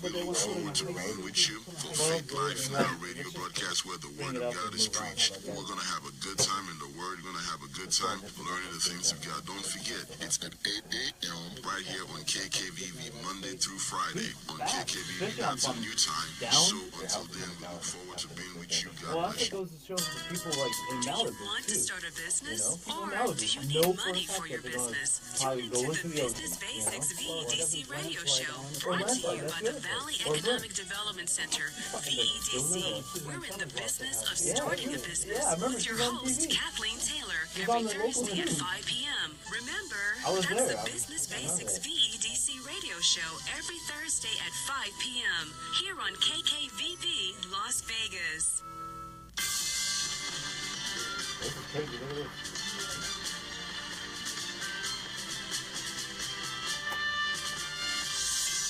We look forward to being with you for Faith Life, our radio broadcast where the Word of God is preached. We're going to have a good time in the Word. We're going to have a good time learning the things of God. Don't forget, it's at 8 a.m. right here on KKVV, Monday through Friday on KKVV. That's a new time. So until then, we look forward to being with you. God bless you. Do you want to start a business? Or do you need money for your business? Tune into the Business Basics VEDC radio show, brought to you by the Valley Economic Development Center, VEDC. We're in the business of starting a business with your host, Kathleen Taylor, every Thursday at 5 p.m. Remember, that's the Business Basics VEDC radio show every Thursday at 5 p.m. here on KKVV Las Vegas.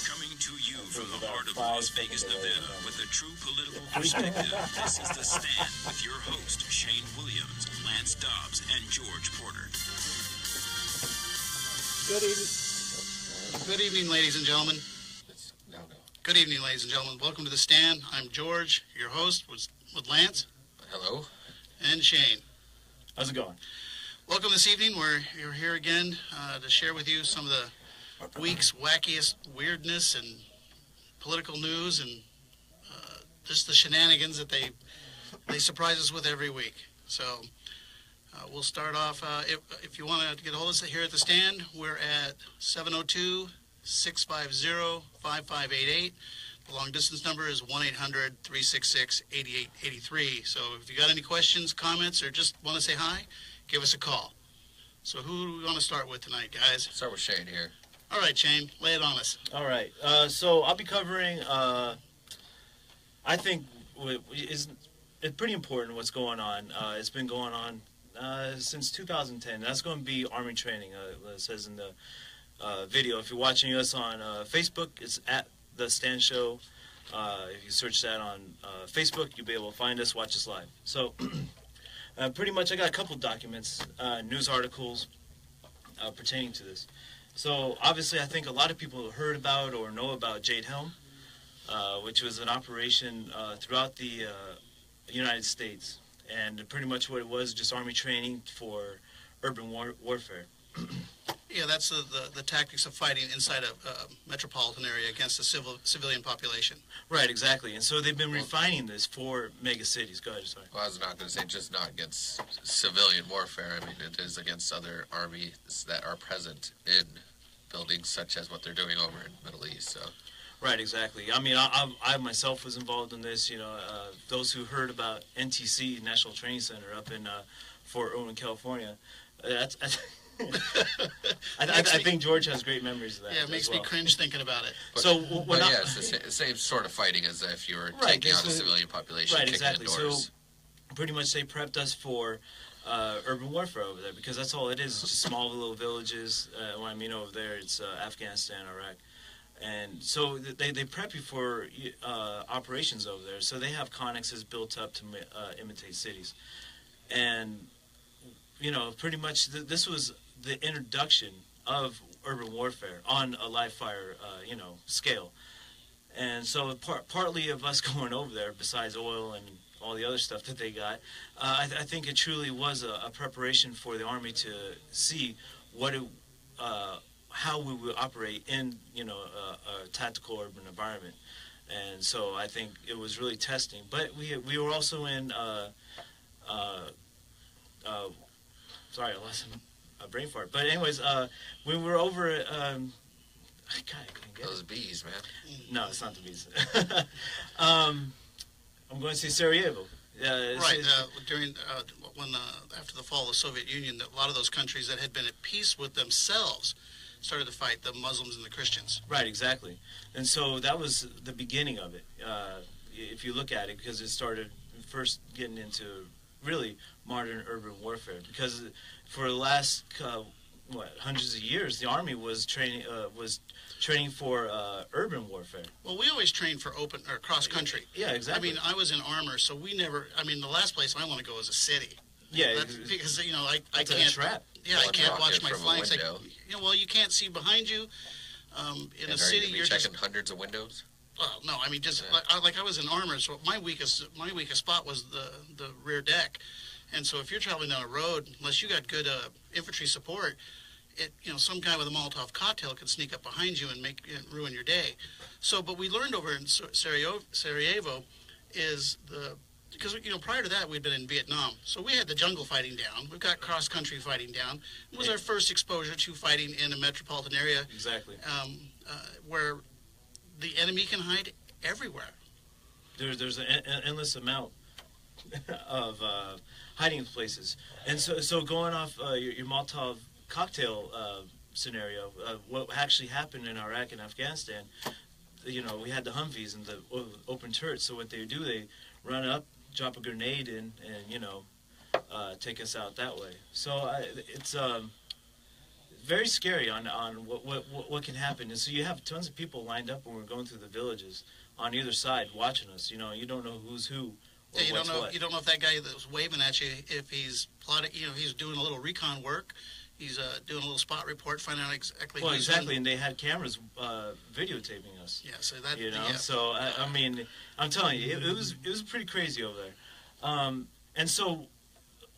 Coming to you from the heart of Las Vegas, Nevada, with a true political perspective, this is The Stand with your host, Shane Williams, Lance Dobbs, and George Porter. Good evening. Good evening, ladies and gentlemen. Good evening, ladies and gentlemen. Welcome to The Stand. I'm George, your host, with Lance. Hello. And Shane. How's it going? Welcome this evening. You're here again to share with you some of the week's wackiest weirdness and political news and just the shenanigans that they surprise us with every week. So we'll start off. If you want to get a hold of us here at The Stand, we're at 702-650-5588. The long distance number is 1-800-366-8883. So if you got any questions, comments, or just want to say hi, give us a call. So who do we want to start with tonight, guys? Start with Shane here. All right, Shane, lay it on us. All right. So I'll be covering, I think it's pretty important what's going on. It's been going on since 2010. That's going to be Army training, it says in the video. If you're watching us on Facebook, it's at The Stand Show. If you search that on Facebook, you'll be able to find us, watch us live. So pretty much I got a couple documents, news articles pertaining to this. So obviously I think a lot of people have heard about or know about Jade Helm, which was an operation throughout the United States. And pretty much what it was, just Army training for urban warfare. Yeah, that's the tactics of fighting inside a metropolitan area against the civilian population. Right, exactly. And so they've been refining this for mega cities. Go ahead, sorry. Well, I was not going to say just not against civilian warfare. I mean, it is against other armies that are present in buildings such as what they're doing over in the Middle East. So. Right, exactly. I mean, I myself was involved in this. You know, those who heard about NTC, National Training Center, up in Fort Irwin, California, I think George has great memories of that. Yeah, it makes me cringe thinking about it. But, so, yeah, it's the same sort of fighting as if you were taking out the civilian population, right, kicking exactly. indoors. So, pretty much they prepped us for urban warfare over there, because that's all it is. It's just small little villages. When I mean over there, it's Afghanistan, Iraq. And so they prep you for operations over there. So they have connexes built up to imitate cities. And, you know, pretty much this was the introduction of urban warfare on a live fire, scale. And so partly of us going over there, besides oil and all the other stuff that they got, I think it truly was a preparation for the Army to see how we would operate in, a tactical urban environment. And so I think it was really testing. But we were also in, sorry, I lost a brain fart. But anyways, we were over at, God, I can't get Those it. bees, man. No, it's not the bees. I'm going to say Sarajevo. Right, during after the fall of the Soviet Union, a lot of those countries that had been at peace with themselves started to fight the Muslims and the Christians. Right, exactly. And so that was the beginning of it, if you look at it, because it started first getting into really modern urban warfare. Because for the last, hundreds of years, the Army was training for urban warfare. Well, we always trained for open or cross country. Yeah, exactly. I mean, I was in armor, so we never. I mean, the last place I want to go is a city. Yeah, because I it's can't. A trap. Yeah, I can't watch my flanks. Well, you can't see behind you. In a city, you're checking hundreds of windows. Well, no, I mean just like I was in armor, so my weakest spot was the rear deck, and so if you're traveling down a road, unless you got good infantry support, some guy with a Molotov cocktail could sneak up behind you and ruin your day. So, but we learned over in Sarajevo is because prior to that we'd been in Vietnam, so we had the jungle fighting down. We've got cross country fighting down. It was our first exposure to fighting in a metropolitan area. Exactly. Where the enemy can hide everywhere. There's an endless amount of hiding places, and so going off your Molotov cocktail scenario, what actually happened in Iraq and Afghanistan, we had the Humvees and the open turrets. So what they do, they run up, drop a grenade in, and take us out that way. So it's very scary on what can happen. And so you have tons of people lined up when we're going through the villages on either side watching us. You don't know who's who. Yeah, you don't know if that guy that was waving at you, if he's plotting, he's doing a little recon work. He's doing a little spot report, finding out exactly. Well, exactly, and they had cameras videotaping us. Yeah, so that So I mean, I'm telling you, it was pretty crazy over there, and so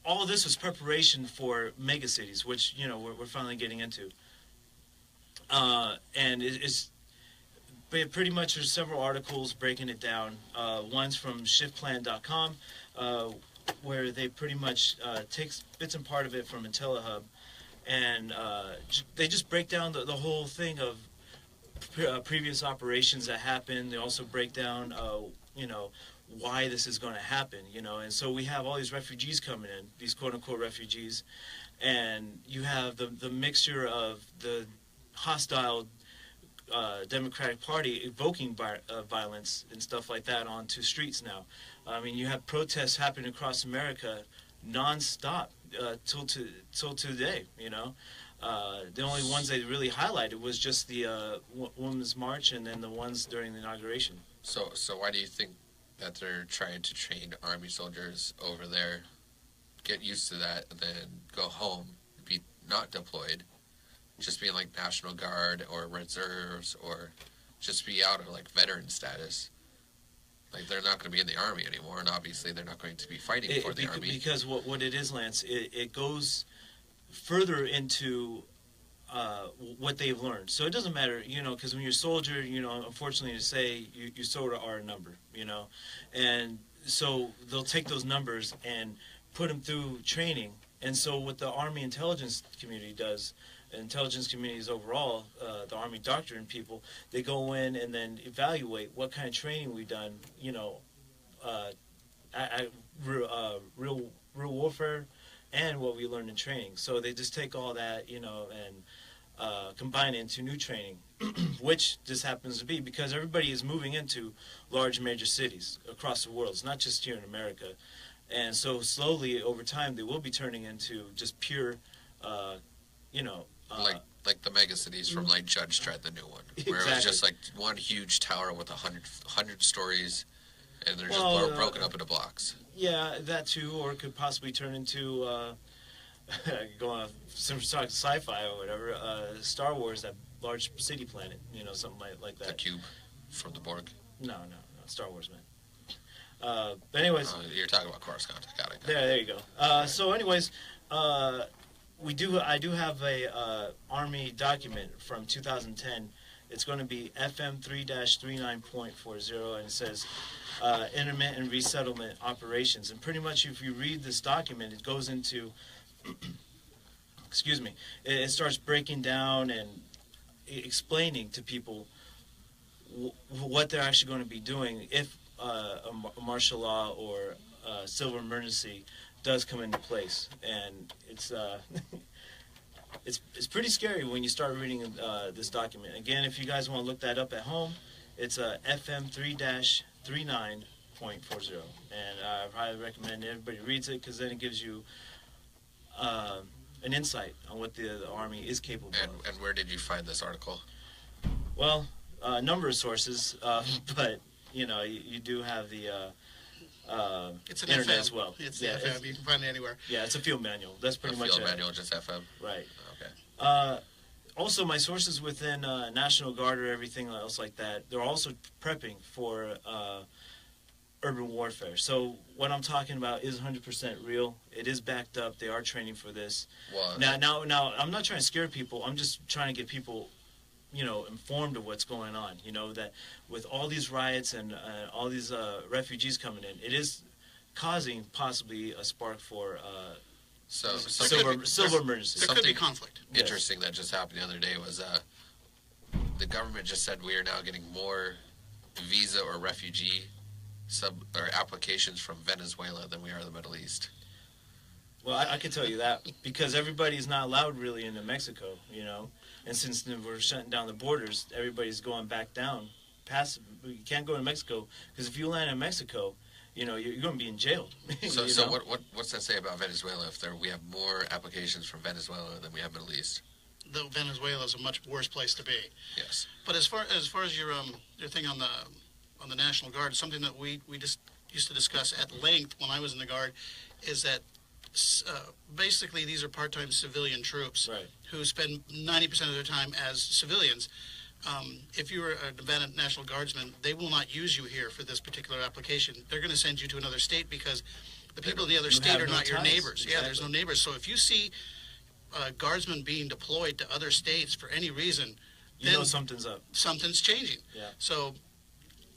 all of this was preparation for mega cities, which we're finally getting into, and it's pretty much there's several articles breaking it down. One's from shiftplan.com, where they pretty much take bits and part of it from IntelliHub. And they just break down the whole thing of previous operations that happened. They also break down, why this is going to happen, And so we have all these refugees coming in, these quote-unquote refugees, and you have the mixture of the hostile Democratic Party evoking violence and stuff like that onto streets now. I mean, you have protests happening across America non-stop. Till today, the only ones they really highlighted was just the Women's March and then the ones during the inauguration. So why do you think that they're trying to train Army soldiers over there, get used to that, and then go home, be not deployed, just be in like National Guard or reserves, or just be out of like veteran status? Like, they're not going to be in the Army anymore, and obviously they're not going to be fighting for the Army. Because what it is, Lance, it goes further into what they've learned. So it doesn't matter, because when you're a soldier, unfortunately to say, you sort of are a number, And so they'll take those numbers and put them through training. And so what the Army intelligence community does, intelligence communities overall, the Army doctrine people, they go in and then evaluate what kind of training we've done, real warfare, and what we learned in training. So they just take all that, and combine it into new training, which this happens to be because everybody is moving into large major cities across the world. It's not just here in America. And so slowly over time they will be turning into just pure, like the mega cities from like Judge Dredd, the new one, where it was just like one huge tower with 100 stories, and they're just broken up into blocks. Yeah, that too, or it could possibly turn into going off some sort of sci-fi or whatever. Star Wars, that large city planet, something like that. The cube from the Borg. No, Star Wars, man. But anyways, you're talking about Coruscant. Got it. There you go. So anyways, I do have a Army document from 2010. It's going to be FM 3-39.40, and it says intermittent resettlement operations. And pretty much, if you read this document, it goes into, excuse me, it starts breaking down and explaining to people what they're actually going to be doing if a martial law or civil emergency does come into place. And it's it's pretty scary when you start reading this document. Again, if you guys want to look that up at home, it's FM 3-39.40, and I highly recommend everybody reads it because then it gives you an insight on what the Army is capable of. And where did you find this article? Well, a number of sources, but you do have the it's an internet FM as well. It's the FM. You can find it anywhere. Yeah, it's a field manual. That's pretty much field it. manual, just FM. Right. Okay. also my sources within National Guard or everything else like that, they're also prepping for urban warfare. So what I'm talking about is 100% real. It is backed up. They are training for this. Well, Now, I'm not trying to scare people. I'm just trying to get people, informed of what's going on. That with all these riots and all these refugees coming in, it is causing possibly a spark for civil emergency. There could be conflict. Interesting that just happened the other day was the government just said we are now getting more visa or refugee applications from Venezuela than we are the Middle East. Well, I can tell you that because everybody's not allowed really into Mexico, and since we're shutting down the borders, everybody's going back down. You can't go to Mexico because if you land in Mexico, you're going to be in jail. So what's that say about Venezuela if we have more applications from Venezuela than we have Middle East? Though Venezuela is a much worse place to be. Yes. But as far as your thing on the National Guard, something that we just used to discuss at length when I was in the Guard is that basically these are part-time civilian troops who spend 90% of their time as civilians. If you're a Nevada National Guardsman, they will not use you here for this particular application. They're going to send you to another state because the people in the other state are not your neighbors. Exactly. Yeah, there's no neighbors. So if you see guardsmen being deployed to other states for any reason, then something's up. Something's changing. Yeah. So,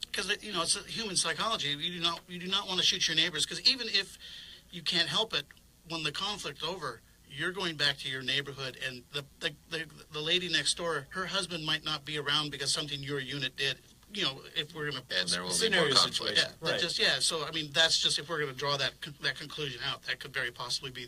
because it's a human psychology. You do not want to shoot your neighbors because even if you can't help it, when the conflict's over, you're going back to your neighborhood, and the lady next door, her husband might not be around because something your unit did. If we're going to and there will be more conflict. Yeah, right. So I mean, that's just if we're going to draw that conclusion out, that could very possibly be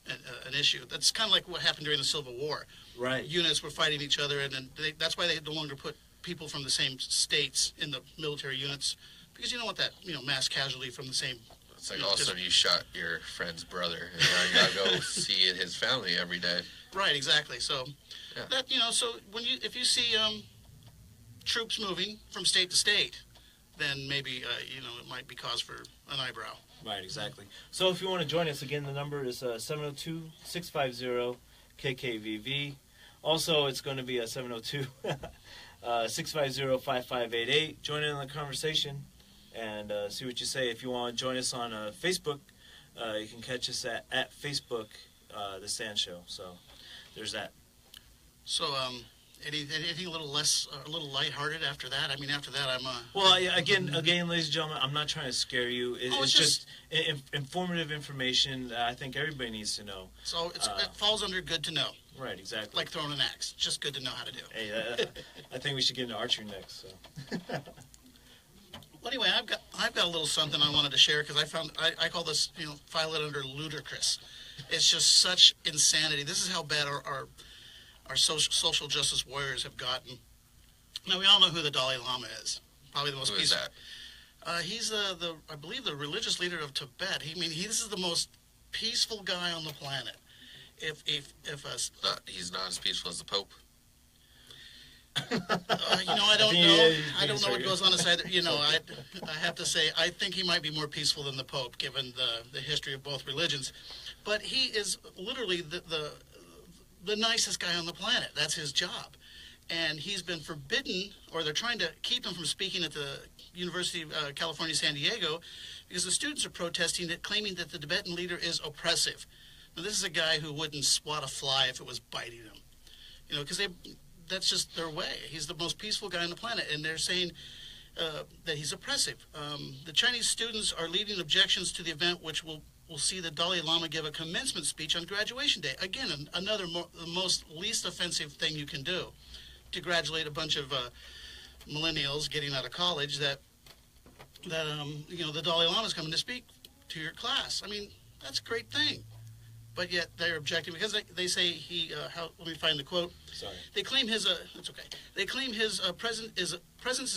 an issue. That's kind of like what happened during the Civil War. Right. Units were fighting each other, and then that's why they no longer put people from the same states in the military units, because you don't want that mass casualty from the same. It's like all of a sudden you shot your friend's brother, and now you gotta go see his family every day. Right, exactly. So yeah. that so if you see troops moving from state to state, then maybe it might be cause for an eyebrow. Right, exactly. So if you want to join us again, the number is 702-650-KKVV. Also, it's going to be 702-650-5588. Join in on the conversation and see what you say. If you want to join us on Facebook, you can catch us at Facebook, The Sand Show. So there's that. So anything a little less, a little lighthearted after that? I mean, after that, I'm Well, again, ladies and gentlemen, I'm not trying to scare you. It's just informative information that I think everybody needs to know. So it falls under good to know. Right, exactly. Like throwing an axe, just good to know how to do. Hey, I think we should get into archery next. So. Well, anyway, I've got a little something I wanted to share because I call this file it under ludicrous. It's just such insanity. This is how bad our social justice warriors have gotten. Now we all know who the Dalai Lama is. Probably the most peaceful. Who is that? He's I believe the religious leader of Tibet. This is the most peaceful guy on the planet. He's not as peaceful as the Pope. I don't know. I don't know what goes on inside. I have to say, I think he might be more peaceful than the Pope, given the history of both religions. But he is literally the nicest guy on the planet. That's his job. And he's been forbidden, or they're trying to keep him from speaking at the University of California, San Diego, because the students are protesting it, claiming that the Tibetan leader is oppressive. Now, this is a guy who wouldn't swat a fly if it was biting him. Because that's just their way. He's the most peaceful guy on the planet, and they're saying that he's oppressive. The Chinese students are leading objections to the event, which will see the Dalai Lama give a commencement speech on graduation day. Again, the most least offensive thing you can do, to congratulate a bunch of millennials getting out of college that the Dalai Lama is coming to speak to your class. I mean, that's a great thing. But yet they're objecting because they say let me find the quote. Sorry. They claim his that's okay. They claim his presence is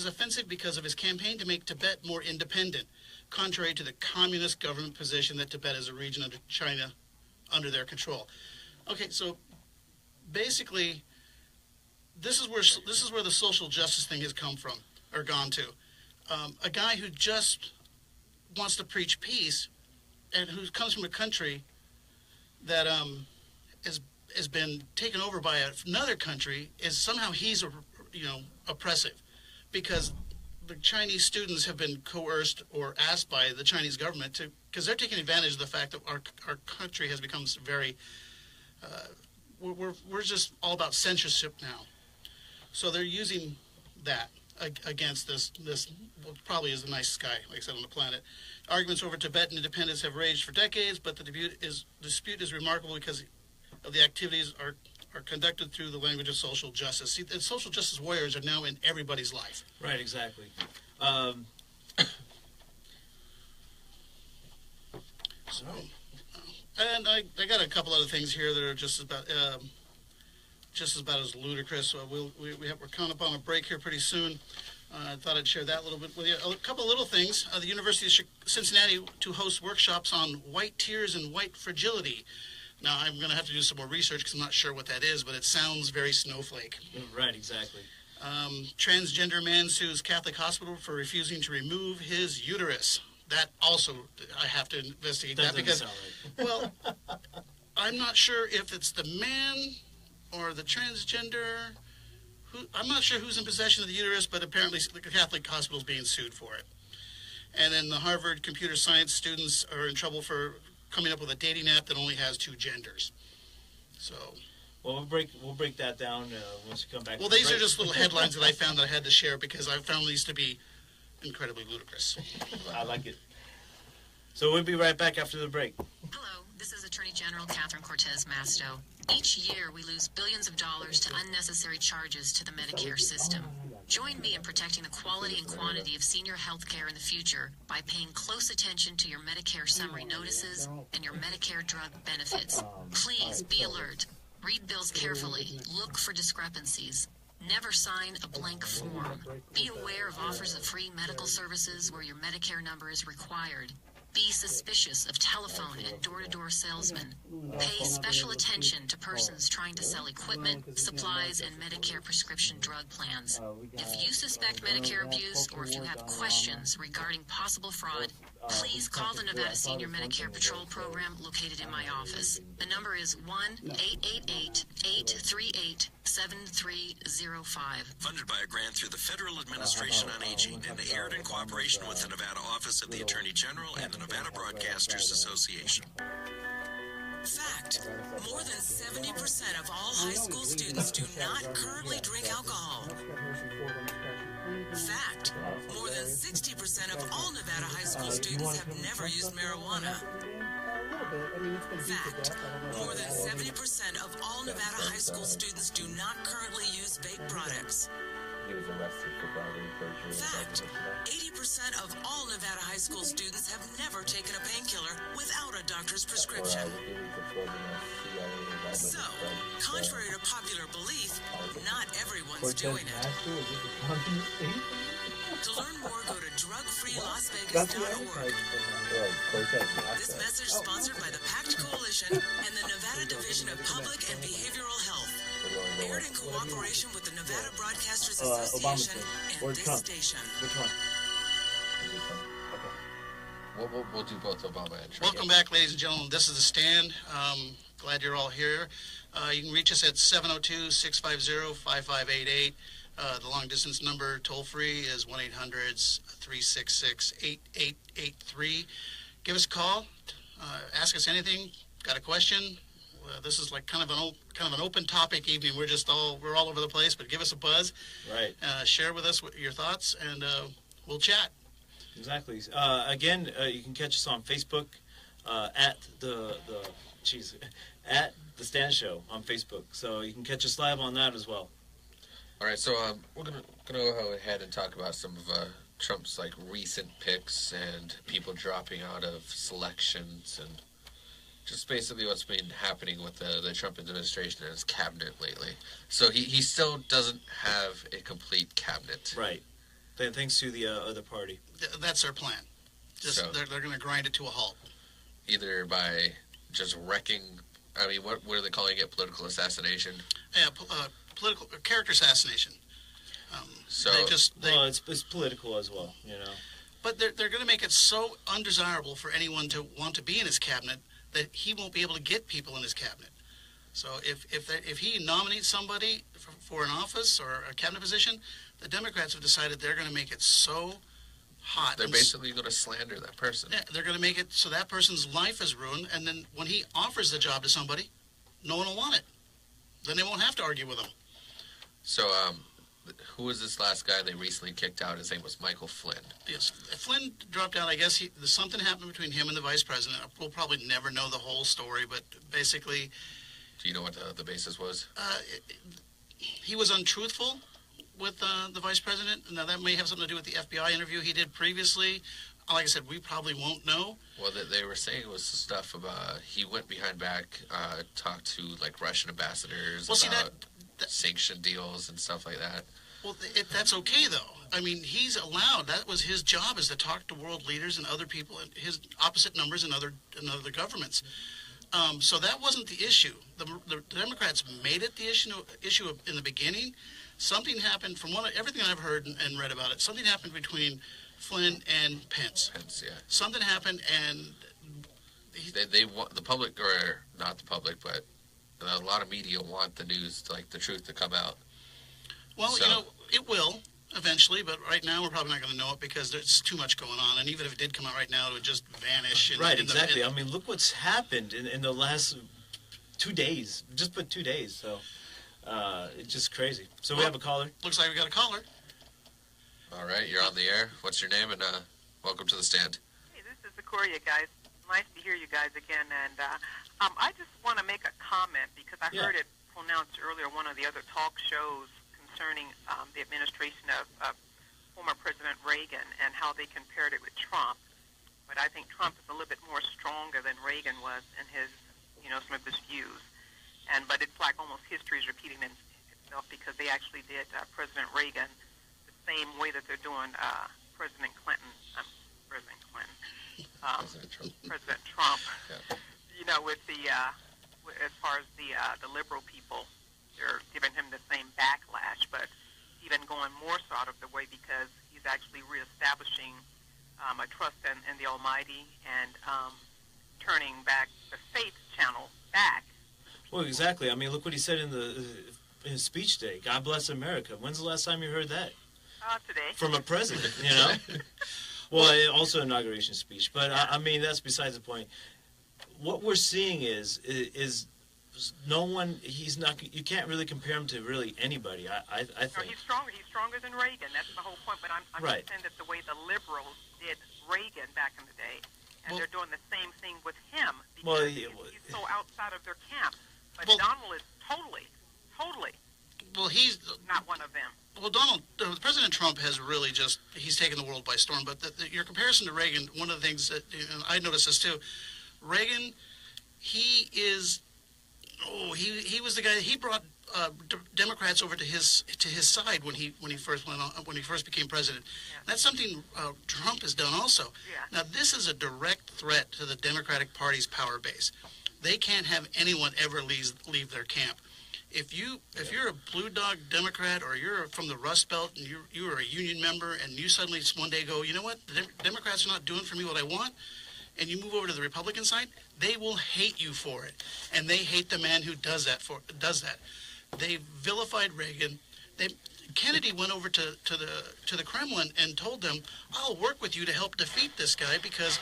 offensive because of his campaign to make Tibet more independent, contrary to the communist government position that Tibet is a region under China under their control. Okay, so basically, this is where the social justice thing has come from or gone to. A guy who just wants to preach peace and who comes from a country that has been taken over by another country is somehow he's oppressive, because the Chinese students have been coerced or asked by the Chinese government to, because they're taking advantage of the fact that our country has become very we're just all about censorship now. So they're using that against this what probably is the nicest guy, like I said, on the planet. Arguments over Tibetan independence have raged for decades, but the dispute is remarkable because of the activities are conducted through the language of social justice. See, the social justice warriors are now in everybody's life. Right, exactly. And I got a couple other things here that are just about as ludicrous. We're coming up on a break here pretty soon. I thought I'd share that a little bit with you. A couple of little things. The University of Cincinnati to host workshops on white tears and white fragility. Now, I'm going to have to do some more research because I'm not sure what that is, but it sounds very snowflake. Right, exactly. Transgender man sues Catholic hospital for refusing to remove his uterus. That also, I have to investigate that because, right. Well, I'm not sure if it's the man or the transgender. I'm not sure who's in possession of the uterus, but apparently the Catholic hospital is being sued for it. And then the Harvard computer science students are in trouble for coming up with a dating app that only has 2 genders. So. Well, we'll break that down once you come back. Well, these are just little headlines that I found that I had to share because I found these to be incredibly ludicrous. I like it. So we'll be right back after the break. Hello, this is Attorney General Catherine Cortez Masto. Each year, we lose billions of dollars to unnecessary charges to the Medicare system. Join me in protecting the quality and quantity of senior health care in the future by paying close attention to your Medicare summary notices and your Medicare drug benefits. Please be alert. Read bills carefully. Look for discrepancies. Never sign a blank form. Be aware of offers of free medical services where your Medicare number is required. Be suspicious of telephone and door-to-door salesmen. Pay special attention to persons trying to sell equipment, supplies, and Medicare prescription drug plans. If you suspect Medicare abuse or if you have questions regarding possible fraud, please call the Nevada Senior Medicare Patrol Program located in my office. The number is 1-888-838-7305. Funded by a grant through the Federal Administration on Aging and aired in cooperation with the Nevada Office of the Attorney General and the Nevada Broadcasters Association. Fact: more than 70% of all high school students do not currently drink alcohol. Fact: more than 60% of all Nevada high school students have never used marijuana. Fact: more than 70% of all Nevada high school students do not currently use vape products. Fact: 80% of all Nevada high school students have never taken a painkiller without a doctor's prescription. So, contrary to popular belief, not everyone's doing it. To learn more, go to drugfreelasvegas.org. This message sponsored by the PACT Coalition and the Nevada Division of Public and Behavioral Health. Aired in cooperation with the Nevada Broadcasters Association and this station. Which one? We'll do both Obama and Trump. Welcome back, ladies and gentlemen. This is The Stand. Glad you're all here. You can reach us at 702-650-5588. The long-distance number, toll-free, is 1-800-366-8883. Give us a call. Ask us anything. Got a question? This is like kind of an open topic evening. We're all over the place, but give us a buzz. Right. Share with us your thoughts, and we'll chat. Exactly. Again, you can catch us on Facebook at the Stand Show on Facebook. So you can catch us live on that as well. All right, so we're gonna go ahead and talk about some of Trump's recent picks and people dropping out of selections and just basically what's been happening with the Trump administration and his cabinet lately. So he still doesn't have a complete cabinet. Right. Thanks to the other party. That's their plan. They're going to grind it to a halt. Either by just wrecking. I mean, what are they calling it? Political assassination. Yeah, political character assassination. It's political as well, you know. But they're going to make it so undesirable for anyone to want to be in his cabinet that he won't be able to get people in his cabinet. So if he nominates somebody for an office or a cabinet position, the Democrats have decided they're going to make it so hot. They're basically going to slander that person. Yeah, they're going to make it so that person's life is ruined, and then when he offers the job to somebody, no one will want it. Then they won't have to argue with him. So, who was this last guy they recently kicked out? His name was Michael Flynn. Yes, Flynn dropped out. I guess something happened between him and the vice president. We'll probably never know the whole story, but basically, Do you know what the basis was? he was untruthful with the vice president. Now, that may have something to do with the FBI interview he did previously. Like I said, we probably won't know. Well, they were saying it was stuff about he went behind back, talked to like Russian ambassadors about sanction deals and stuff like that. Well, that's okay though. I mean, he's allowed. That was his job, is to talk to world leaders and other people, his opposite numbers in other governments. So that wasn't the issue. The Democrats made it the issue in the beginning. Something happened, from everything I've heard and read about it. Something happened between Flynn and Pence. Yeah. Something happened, and They want the public, or not the public, but a lot of media want the news, like the truth, to come out. well, So- it will eventually, but right now we're probably not going to know it because there's too much going on. And even if it did come out right now, it would just vanish. Exactly. I mean, look what's happened in the last 2 days. Just put 2 days. So it's just crazy. So we have a caller. Looks like we got a caller. All right, you're on the air. What's your name, and welcome to the stand. Hey, this is Zakoria, guys. Nice to hear you guys again. And I just want to make a comment because I heard it pronounced earlier on one of the other talk shows concerning the administration of former President Reagan and how they compared it with Trump. But I think Trump is a little bit more stronger than Reagan was in his, some of his views. But it's like almost history is repeating itself because they actually did President Reagan the same way that they're doing President Clinton. President Trump. Yeah. With the as far as the liberal people, they're giving him the same backlash, but even going more so out of the way because he's actually reestablishing a trust in the Almighty and turning back the faith channel back. Well, exactly. I mean, look what he said in his speech today. God bless America. When's the last time you heard that? Today. From a president, Well, also inauguration speech. But, I mean, that's besides the point. What we're seeing is no one, you can't really compare him to really anybody, I think. No, he's stronger than Reagan. That's the whole point. But I'm Right. saying that the way the liberals did Reagan back in the day, and they're doing the same thing with him because he's so outside of their camp. But Donald is totally Well, he's not one of them. Well, President Trump has really he's taken the world by storm. But your comparison to Reagan, one of the things that I noticed this too, Reagan, he was the guy, he brought Democrats over to his side when he first became president. Yeah. That's something Trump has done also. Yeah. Now, this is a direct threat to the Democratic Party's power base. They can't have anyone ever leave their camp. If you're a blue dog Democrat or you're from the Rust Belt and you are a union member and you suddenly one day go, you know what, the Democrats are not doing for me what I want, and you move over to the Republican side, they will hate you for it, and they hate the man who does that. They vilified Reagan. Kennedy went over to the Kremlin and told them, "I'll work with you to help defeat this guy," because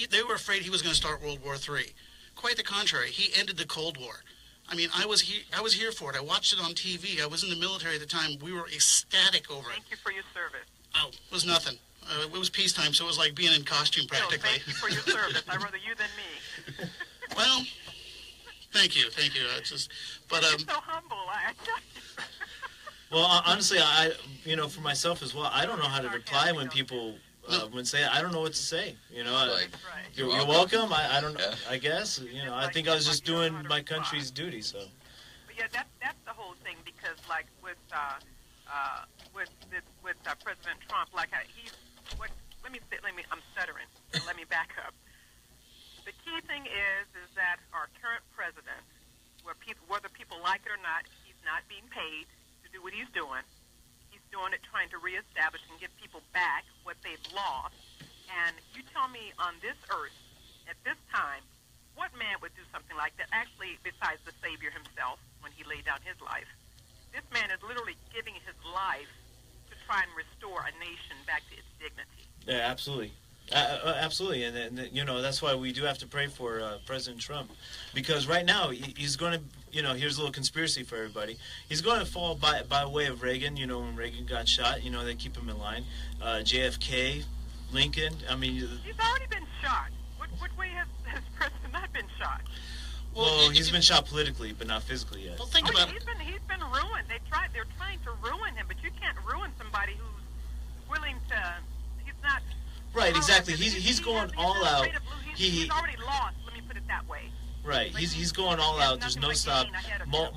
they were afraid he was going to start World War III. Quite the contrary, he ended the Cold War. I mean, I was here for it. I watched it on TV. I was in the military at the time. We were ecstatic over it. Thank you for your service. Oh, it was nothing. It was peacetime, so it was like being in costume practically. Thank you for your service. I'd rather you than me. Well, thank you. It's You're so humble. I tell you. Well, honestly, for myself as well, I don't know how to reply when people when say I don't know what to say. Right. You're welcome. I don't know. Yeah. I guess. I think I was just doing my country's duty. So. But yeah, that's the whole thing because like with President Trump, I'm stuttering. So let me back up. The key thing is that our current president, whether people like it or not, he's not being paid to do what he's doing. He's doing it trying to reestablish and give people back what they've lost. And you tell me on this earth, at this time, what man would do something like that? Actually, besides the Savior himself, when he laid down his life, this man is literally giving his life to try and restore a nation back to its dignity. Yeah, absolutely. Absolutely, and you know, that's why we do have to pray for President Trump, because right now he's going to, you know, here's a little conspiracy for everybody. He's going to fall by way of Reagan. You know, when Reagan got shot, you know, they keep him in line. JFK, Lincoln. I mean, he's already been shot. What way has President not been shot? Well, he's been shot politically, but not physically yet. Well, think about it. He's been ruined. They're trying to ruin him, but you can't ruin somebody who's willing to. He's not. Right, exactly. He's going all out. He's already lost. Let me put it that way. Right, he's going all out. There's no stop.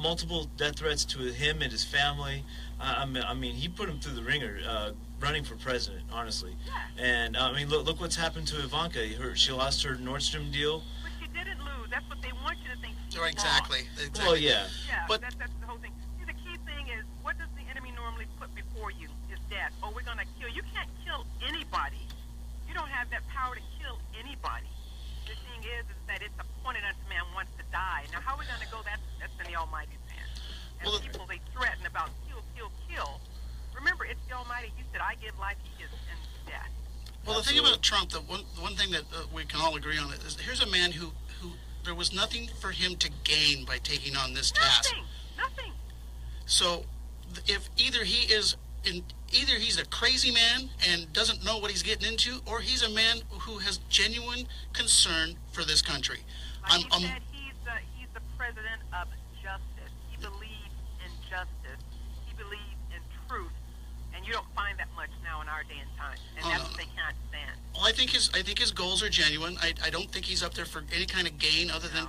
Multiple death threats to him and his family. I mean, he put him through the ringer, running for president. Honestly, yeah. And I mean, look what's happened to Ivanka. She lost her Nordstrom deal. But she didn't lose. That's what they want you to think. Right, exactly. Well, yeah. Yeah, but that's the whole thing. See, the key thing is, what does the enemy normally put before you? Is death. Oh, we're gonna kill. You can't kill anybody. You don't have that power to kill anybody. The thing is that it's appointed unto man once to die. Now, how are we going to go? That's in the Almighty's hand. And Well, people, they threaten about kill, kill, kill. Remember, it's the Almighty. He said, I give life, he gives death. Well, the thing about Trump, the one thing that we can all agree on is here's a man who there was nothing for him to gain by taking on this task. Nothing. So, if either he's a crazy man and doesn't know what he's getting into, or he's a man who has genuine concern for this country. Like he said, he's the president of justice. He believes in justice. He believes in truth. And you don't find that much now in our day and time. And that's what they can't stand. Well, I think his goals are genuine. I don't think he's up there for any kind of gain other than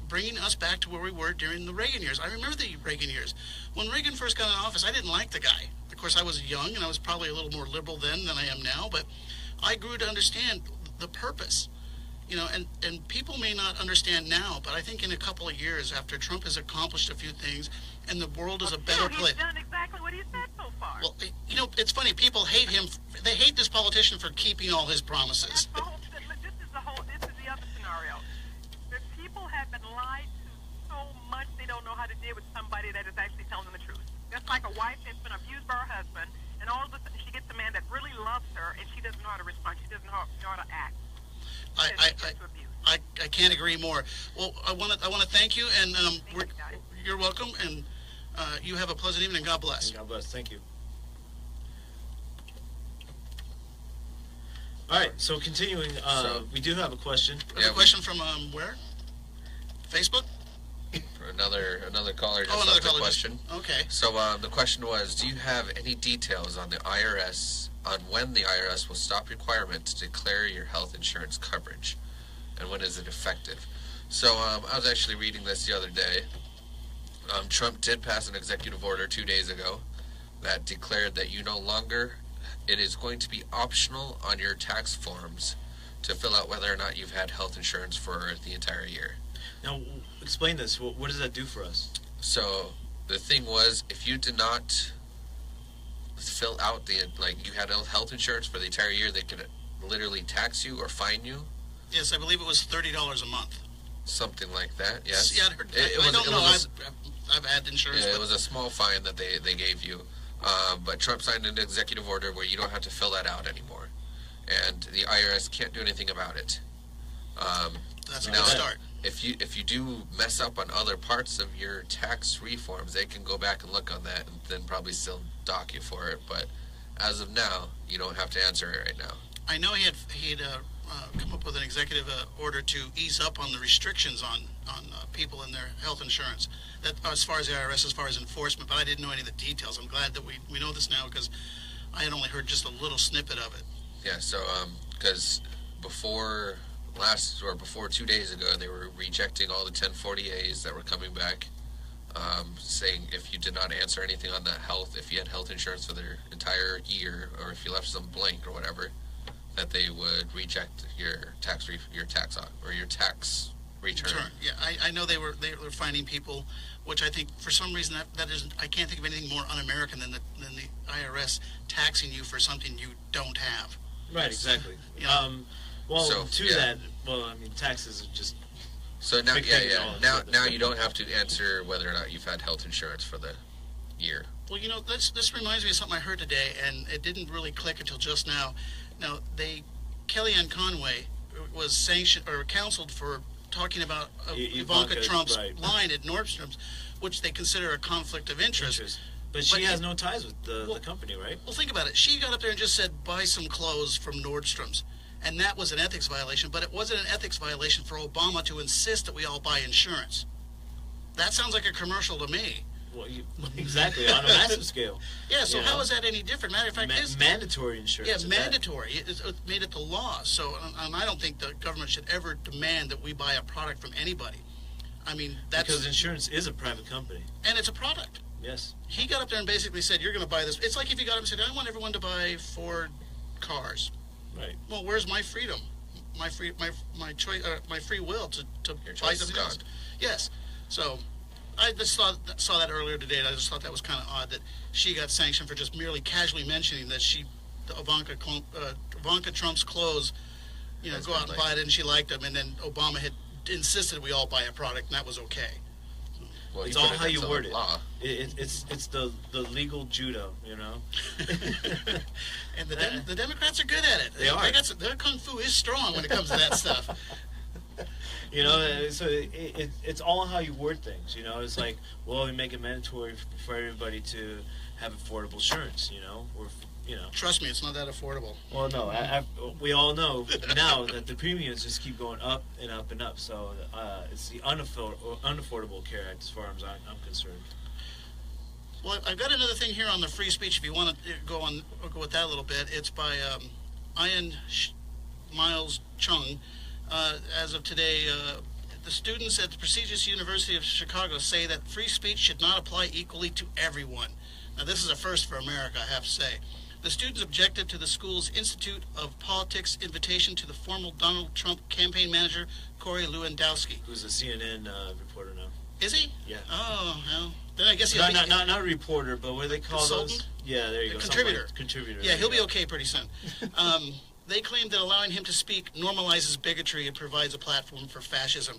bringing us back to where we were during the Reagan years. I remember the Reagan years. When Reagan first got in office, I didn't like the guy. Of course, I was young, and I was probably a little more liberal then than I am now, but I grew to understand the purpose. You know, and people may not understand now, but I think in a couple of years, after Trump has accomplished a few things, and the world is a better place. He's done exactly what he said so far. Well, you know, it's funny. People hate him. They hate this politician for keeping all his promises. This is the other scenario. The people have been lied to so much they don't know how to deal with somebody that is actually telling them the truth. That's like a wife that's been abused by her husband, and all of a sudden she gets a man that really loves her, and she doesn't know how to respond. She doesn't know how to act. I can't agree more. Well, I want to thank you, and you're welcome, and you have a pleasant evening. God bless. God bless. Thank you. All right. So continuing, we do have a question. A question from where? Facebook. For another caller just another left a caller question. Okay. So the question was, do you have any details on the IRS, on when the IRS will stop requirement to declare your health insurance coverage, and when is it effective? So I was actually reading this the other day. Trump did pass an executive order 2 days ago that declared that it is going to be optional on your tax forms to fill out whether or not you've had health insurance for the entire year. Now, explain this. What does that do for us? So the thing was, if you did not fill out you had health insurance for the entire year, they could literally tax you or fine you. Yes, I believe it was $30 a month. Something like that. Yes. Yeah, I don't know. I've had insurance. Yeah, it was a small fine that they gave you. But Trump signed an executive order where you don't have to fill that out anymore, and the IRS can't do anything about it. That's a good start. If you do mess up on other parts of your tax reforms, they can go back and look on that and then probably still dock you for it. But as of now, you don't have to answer it right now. I know he had come up with an executive order to ease up on the restrictions on people and their health insurance. That as far as the IRS, as far as enforcement, but I didn't know any of the details. I'm glad that we know this now because I had only heard just a little snippet of it. Yeah. So because before 2 days ago, they were rejecting all the 1040As that were coming back, saying if you did not answer anything on that if you had health insurance for their entire year, or if you left some blank or whatever, that they would reject your tax return. Yeah, I know they were finding people, which I think for some reason that isn't. I can't think of anything more un-American than the IRS taxing you for something you don't have. Right. Exactly. Yeah. Taxes are just So now, Big yeah, thing yeah. all Now you don't have to answer whether or not you've had health insurance for the year. Well, this reminds me of something I heard today, and it didn't really click until just now. Now, Kellyanne Conway was sanctioned or counseled for talking about Ivanka Trump's line at Nordstrom's, which they consider a conflict of interest. But she has no ties with the company, right? Well, think about it. She got up there and just said, buy some clothes from Nordstrom's. And that was an ethics violation, but it wasn't an ethics violation for Obama to insist that we all buy insurance. That sounds like a commercial to me. Well, exactly, on a massive scale. Yeah, so how is that any different? Matter of fact, mandatory insurance. Yeah, mandatory. It made it the law. So I don't think the government should ever demand that we buy a product from anybody. I mean, that's... Because insurance is a private company. And it's a product. Yes. He got up there and basically said, you're going to buy this. It's like if you got up and said, I want everyone to buy Ford cars. Right. Well, where's my freedom? My choice, my free will to buy something else. Yes. So I just saw that earlier today, and I just thought that was kind of odd that she got sanctioned for just merely casually mentioning that Ivanka Trump's clothes, go out and buy it, and she liked them, and then Obama had insisted we all buy a product, and that was okay. Well, it's all how you word it. It's the legal judo, And the Democrats are good at it. They are. Their kung fu is strong when it comes to that stuff. So it's all how you word things. It's like, well, we make it mandatory for everybody to have affordable insurance. Or Trust me, it's not that affordable. Well, no, we all know now that the premiums just keep going up and up and up. So it's the unaffordable care act, as far as I'm concerned. Well, I've got another thing here on the free speech. If you want to go with that a little bit, it's by Ian Miles Chung. As of today, the students at the prestigious University of Chicago say that free speech should not apply equally to everyone. Now, this is a first for America, I have to say. The students objected to the school's Institute of Politics invitation to the former Donald Trump campaign manager, Corey Lewandowski. Who's a CNN reporter now. Is he? Yeah. Oh, well, then I guess he'll not a reporter, but what do they call consultant? Those? Yeah, there you go. Contributor. Contributor. Yeah, he'll be okay pretty soon. They claim that allowing him to speak normalizes bigotry and provides a platform for fascism.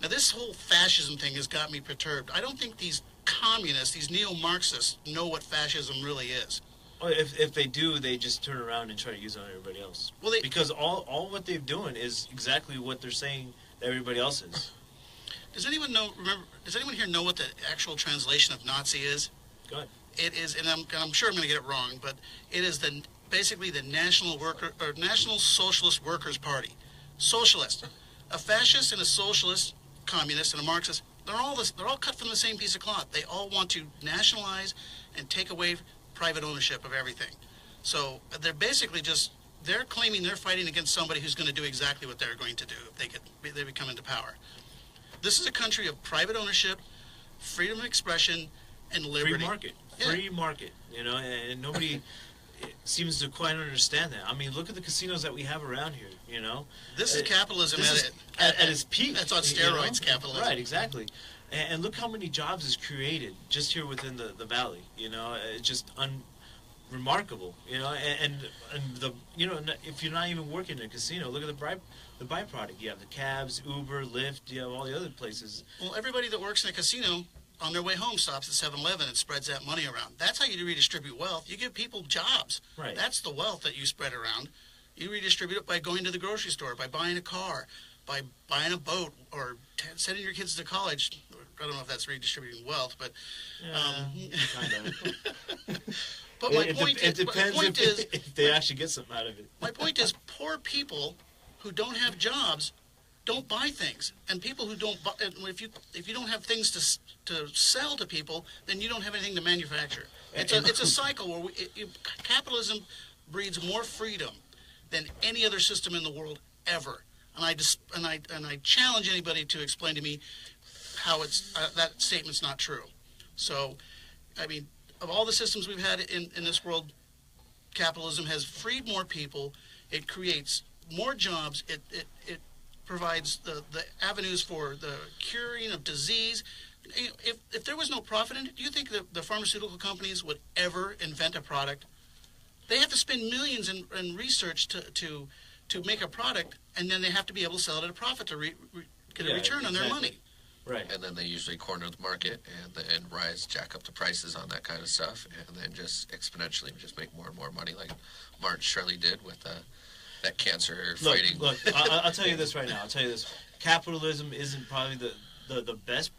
Now, this whole fascism thing has got me perturbed. I don't think these communists, these neo-Marxists, know what fascism really is. Well, if they do, they just turn around and try to use it on everybody else. Well, because all what they're doing is exactly what they're saying that everybody else is. Does anyone here know what the actual translation of Nazi is? Go ahead. It is, and I'm sure I'm going to get it wrong, but it is basically the National Socialist Workers Party. Socialist. A fascist and a socialist, communist and a Marxist, they're all cut from the same piece of cloth. They all want to nationalize and take away private ownership of everything. So they're basically they're claiming they're fighting against somebody who's going to do exactly what they're going to do if they become into power. This is a country of private ownership, freedom of expression, and liberty. Free market. Yeah. Free market, and nobody seems to quite understand that. I mean, look at the casinos that we have around here, This is capitalism at its peak. That's on steroids, capitalism. Right, exactly. And look how many jobs is created just here within the valley, It's just remarkable, and if you're not even working in a casino, look at the byproduct. You have the cabs, Uber, Lyft, you have all the other places. Well, everybody that works in a casino on their way home stops at 7-Eleven and spreads that money around. That's how you redistribute wealth. You give people jobs. Right. That's the wealth that you spread around. You redistribute it by going to the grocery store, by buying a car, by buying a boat, or sending your kids to college. I don't know if that's redistributing wealth, but... kind of. But my point is... It depends if they actually get something out of it. My point is, poor people who don't have jobs don't buy things, and people who don't buy, if you don't have things to sell to people, then you don't have anything to manufacture. It's a cycle where capitalism breeds more freedom than any other system in the world ever. And I challenge anybody to explain to me how that statement's not true. So, I mean, of all the systems we've had in this world, capitalism has freed more people. It creates more jobs. It provides the avenues for the curing of disease. If there was no profit in it, do you think the pharmaceutical companies would ever invent a product? They have to spend millions in research to make a product, and then they have to be able to sell it at a profit to get a return on their money. Right. And then they usually corner the market and then jack up the prices on that kind of stuff, and then just exponentially just make more and more money, like Martin Shirley did with that cancer fighting. Look, I'll tell you this right now. I'll tell you this. Capitalism isn't probably the best.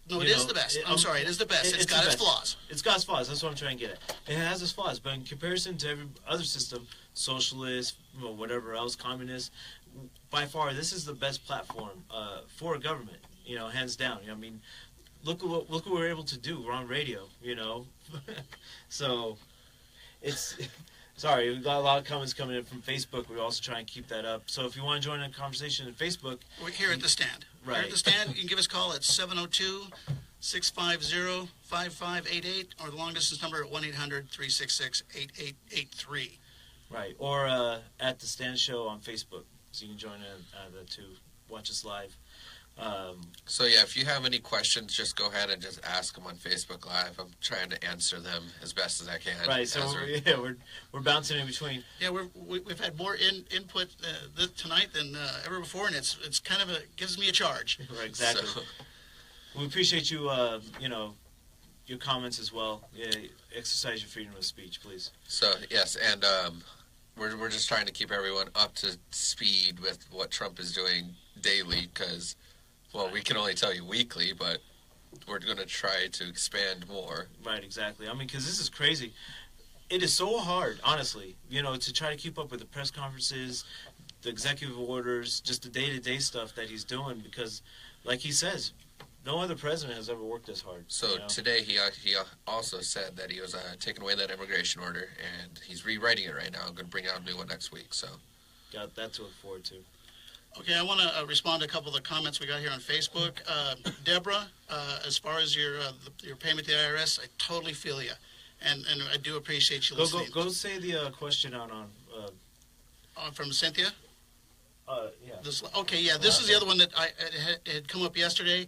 No, it is the best. I'm sorry, it is the best. It's got its flaws. It's got its flaws. That's what I'm trying to get at. It has its flaws, but in comparison to every other system, socialist, whatever else, communist, by far, this is the best platform for a government. Hands down. I mean, look what we're able to do. We're on radio. So it's. Sorry, we've got a lot of comments coming in from Facebook. We also try and keep that up. So if you want to join a conversation in Facebook... We're here at the stand. Right. Here at the stand, you can give us a call at 702-650-5588 or the long-distance number at 1-800-366-8883. Right, or at the Stand Show on Facebook. So you can join to watch us live. So yeah, if you have any questions, just go ahead and just ask them on Facebook Live. I'm trying to answer them as best as I can. Right. So we're bouncing in between. Yeah, we've had more input tonight than ever before, and it's kind of gives me a charge. Right. Exactly. So, we appreciate you. Your comments as well. Yeah, exercise your freedom of speech, please. So yes, and we're just trying to keep everyone up to speed with what Trump is doing daily, because. Well, we can only tell you weekly, but we're going to try to expand more. Right, exactly. I mean, because this is crazy. It is so hard, honestly, to try to keep up with the press conferences, the executive orders, just the day-to-day stuff that he's doing, because, like he says, no other president has ever worked this hard. So today he also said that he was taking away that immigration order, and he's rewriting it right now. I'm going to bring out a new one next week. So got that to look forward to. Okay, I want to respond to a couple of the comments we got here on Facebook. Deborah, as far as your payment to the IRS, I totally feel you, and I do appreciate you listening. Go say the question out on from Cynthia. Yeah. This is the other one that had come up yesterday.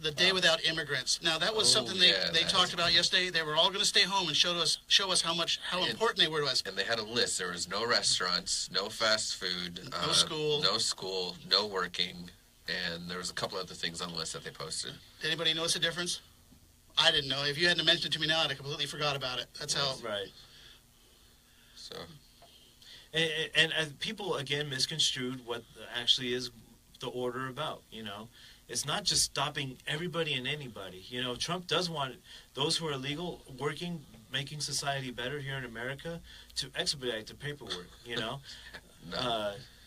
The day without immigrants. Now that was something they talked about yesterday. They were all going to stay home and show us how important they were to us. And they had a list. There was no restaurants, no fast food, no school, no working, and there was a couple other things on the list that they posted. Did anybody notice a difference? I didn't know. If you hadn't mentioned it to me now, I'd have completely forgot about it. That's how. Right. So. And people again misconstrued what actually is the order about. It's not just stopping everybody and anybody. Trump does want those who are legal, working, making society better here in America, to expedite the paperwork. No.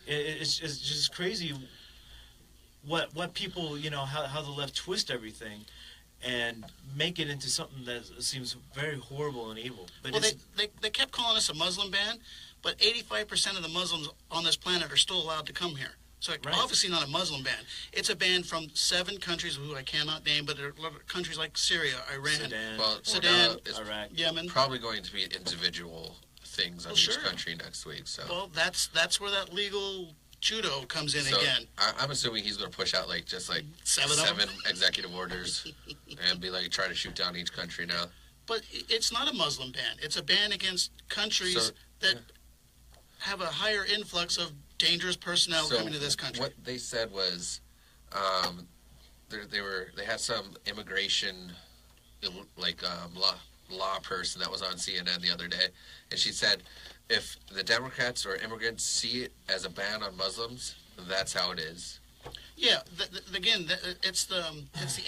It's just crazy what people, how the left twist everything and make it into something that seems very horrible and evil. But they kept calling us a Muslim ban, but 85% of the Muslims on this planet are still allowed to come here. So obviously not a Muslim ban. It's a ban from 7 countries who I cannot name, but there are countries like Syria, Iran, Sudan, Iraq, Yemen. Probably going to be individual things on each country next week. So that's where that legal judo comes in again. I'm assuming he's going to push out just 7 executive orders and be try to shoot down each country now. But it's not a Muslim ban. It's a ban against countries that have a higher influx of dangerous personnel coming to this country. What they said was, they had some immigration law person that was on CNN the other day, and she said, if the Democrats or immigrants see it as a ban on Muslims, that's how it is. Yeah, it's the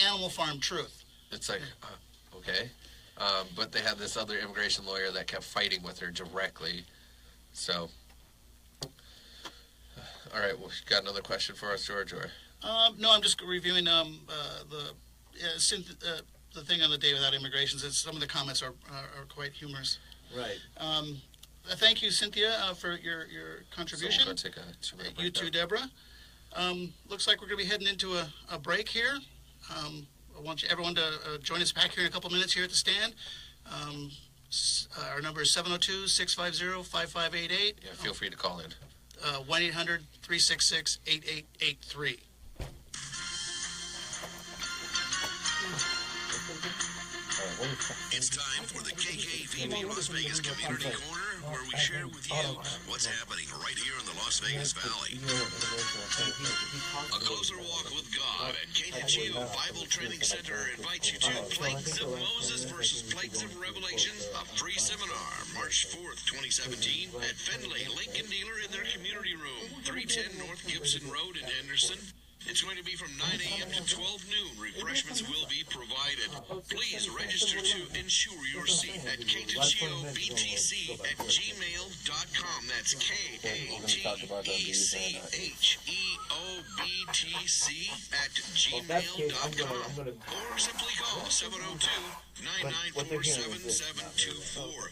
animal farm truth. It's okay, but they had this other immigration lawyer that kept fighting with her directly, so. All right, well, you got another question for us, George, or? No, I'm just reviewing the thing on the day without immigrations. Some of the comments are quite humorous. Right. Thank you, Cynthia, for your contribution. So we'll take a 2-minute break. You too, Deborah. Looks like we're going to be heading into a break here. I want everyone to join us back here in a couple minutes here at the stand. Our number is 702-650-5588. Yeah, feel free to call in. 1-800-366-8883. All right, It's time for the KKVB Las Vegas Community Corner, where we share with you what's happening right here in the Las Vegas Valley. A closer walk with God and KTGO Bible Training Center invites you to Plagues of Moses versus Plagues of Revelation, a free seminar, March 4th, 2017, at Findlay Lincoln Dealer in their community room, 310 North Gibson Road in Henderson. It's going to be from 9 a.m. to 12 noon. Refreshments will be provided. Please register to ensure your seat at KTGOBTC@gmail.com. That's KATEGEOBTC@gmail.com. Or simply call 702-994-7724.